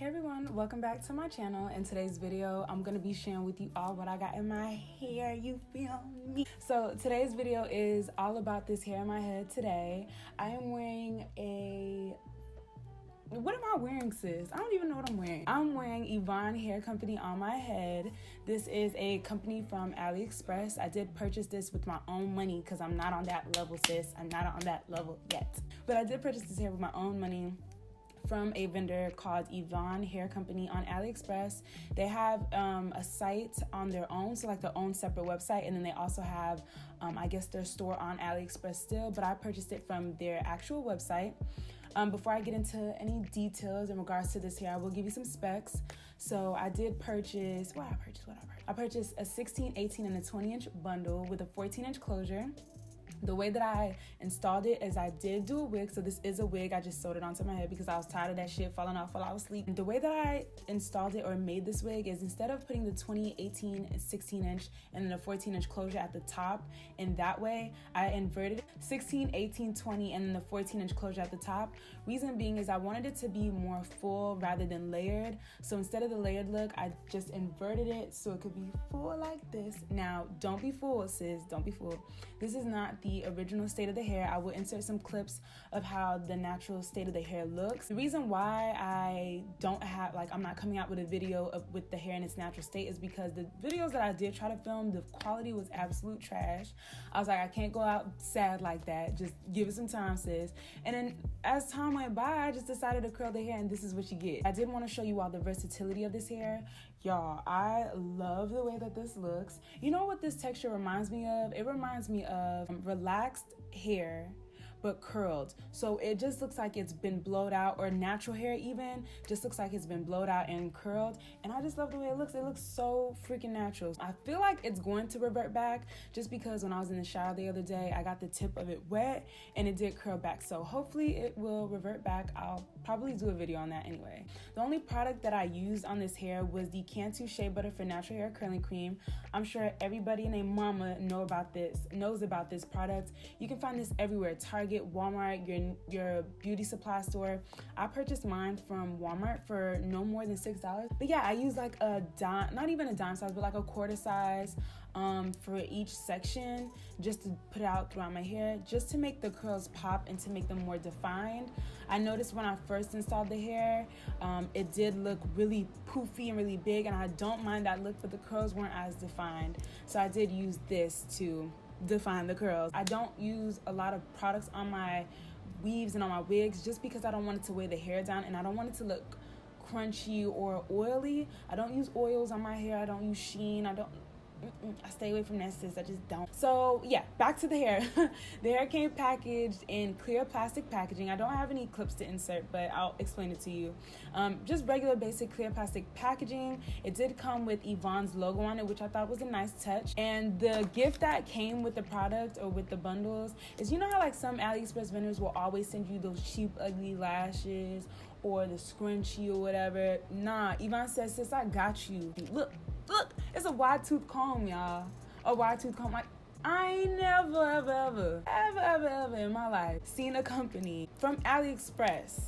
Hey everyone, welcome back to my channel. In today's video, I'm going to be sharing with you all what I got in my hair, you feel me? So today's video is all about this hair in my head today. I am wearing what am I wearing, sis? I don't even know what I'm wearing. I'm wearing Yvonne Hair Company on my head. This is a company from AliExpress. I did purchase this with my own money because I'm not on that level, sis. I'm not on that level yet. But I did purchase this hair with my own money from a vendor called Yvonne Hair Company on AliExpress. They have a site on their own, so like their own separate website, and then they also have, I guess, their store on AliExpress still, but I purchased it from their actual website. Before I get into any details in regards to this hair, I will give you some specs. So I did purchase, I purchased a 16, 18, and a 20-inch bundle with a 14-inch closure. The way that I installed it is I did do a wig. So this is a wig. I just sewed it onto my head because I was tired of that shit falling off while I was sleeping. The way that I installed it or made this wig is instead of putting the 20, 18, and 16-inch and then a 14-inch closure at the top, and that way I inverted 16, 18, 20, and then the 14-inch closure at the top. Reason being is I wanted it to be more full rather than layered. So instead of the layered look, I just inverted it so it could be full like this. Now, don't be fooled, sis. Don't be fooled. This is not the original state of the hair. I will insert some clips of how the natural state of the hair looks. The reason why I don't have, I'm not coming out with a video with the hair in its natural state is because the videos that I did try to film, the quality was absolute trash. I was like, I can't go out sad like that. Just give it some time, sis. And then as time went by, I just decided to curl the hair, and this is what you get. I did want to show you all the versatility of this hair. Y'all, I love the way that this looks. You know what this texture reminds me of? It reminds me of relaxed hair, but curled. So it just looks like it's been blowed out, or natural hair even just looks like it's been blowed out and curled. And I just love the way it looks. It looks so freaking natural. I feel like it's going to revert back just because when I was in the shower the other day, I got the tip of it wet and it did curl back. So hopefully it will revert back. I'll probably do a video on that anyway. The only product that I used on this hair was the Cantu Shea Butter for Natural Hair Curling Cream. I'm sure everybody and their mama knows about this product. You can find this everywhere: Target, Walmart, your beauty supply store. I purchased mine from Walmart for no more than $6. But yeah, I used like a dime, not even a dime size, but like a quarter size for each section, just to put it out throughout my hair, just to make the curls pop and to make them more defined. I noticed when I first installed the hair, it did look really poofy and really big, and I don't mind that look, but the curls weren't as defined. So I did use this to define the curls. I don't use a lot of products on my weaves and on my wigs just because I don't want it to weigh the hair down, and I don't want it to look crunchy or oily. I don't use oils on my hair. I don't use sheen. I stay away from that, sis. I just don't. So yeah, back to the hair. The hair came packaged in clear plastic packaging. I don't have any clips to insert, but I'll explain it to you. Just regular basic clear plastic packaging. It did come with Yvonne's logo on it, which I thought was a nice touch. And the gift that came with the product or with the bundles is, you know how like some AliExpress vendors will always send you those cheap ugly lashes or the scrunchie or whatever. Nah, Yvonne says, sis, I got you. Look, it's a wide tooth comb, y'all. A wide tooth comb. Like, I ain't never, ever in my life seen a company from AliExpress.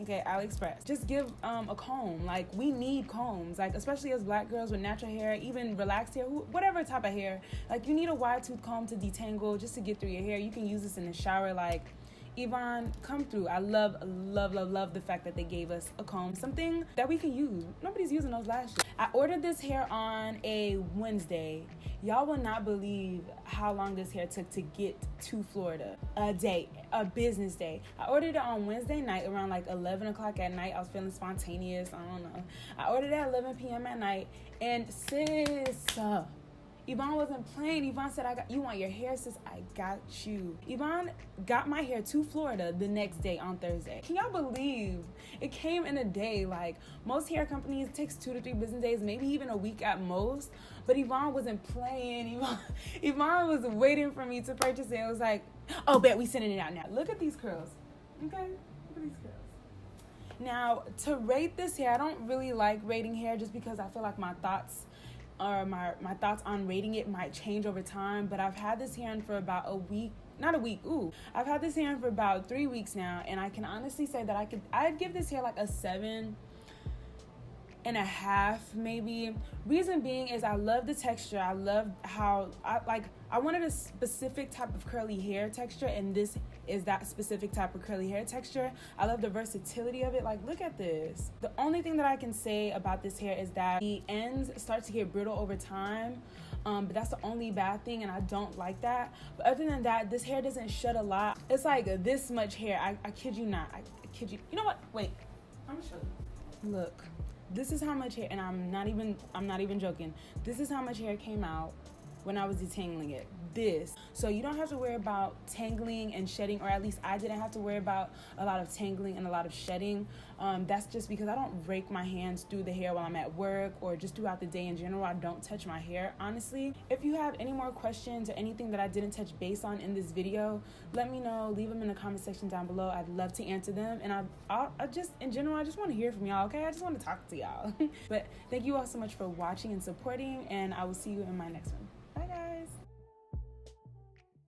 Okay, AliExpress. Just give a comb. Like, we need combs. Like, especially as black girls with natural hair, even relaxed hair, whatever type of hair. Like, you need a wide tooth comb to detangle, just to get through your hair. You can use this in the shower. Like, Yvonne, come through. I love the fact that they gave us a comb, something that we can use. Nobody's using those lashes. I ordered this hair on a Wednesday. Y'all will not believe how long this hair took to get to Florida. A business day. I ordered it on Wednesday night around like 11 o'clock at night. I was feeling spontaneous. I don't know. I ordered it at 11 p.m. at night, and sis, Yvonne wasn't playing. Yvonne said, you want your hair, sis? I got you. Yvonne got my hair to Florida the next day on Thursday. Can y'all believe it came in a day? Like, most hair companies, it takes 2 to 3 business days, maybe even a week at most. But Yvonne wasn't playing. Yvonne was waiting for me to purchase it. It was like, oh, bet we sending it out now. Look at these curls. Okay? Look at these curls. Now, to rate this hair, I don't really like rating hair just because I feel like my thoughts on rating it might change over time. But I've had this hair on for about a week. I've had this hair on for about 3 weeks now, and I can honestly say that I'd give this hair like a 7 and a half maybe. Reason being is I love the texture. I love how I wanted a specific type of curly hair texture, and this is that specific type of curly hair texture. I love the versatility of it. Like, look at this. The only thing that I can say about this hair is that the ends start to get brittle over time. But that's the only bad thing, and I don't like that. But other than that, this hair doesn't shed a lot. It's like this much hair. I kid you not. I kid you. You know what? Wait. I'm gonna show you. Look. This is how much hair, and I'm not even joking. This is how much hair came out when I was detangling it. This. So you don't have to worry about tangling and shedding, or at least I didn't have to worry about a lot of tangling and a lot of shedding. That's just because I don't rake my hands through the hair while I'm at work or just throughout the day in general. I don't touch my hair, honestly. If you have any more questions or anything that I didn't touch base on in this video, let me know. Leave them in the comment section down below. I'd love to answer them. And I just, in general, I just want to hear from y'all, okay? I just want to talk to y'all. But thank you all so much for watching and supporting, and I will see you in my next one.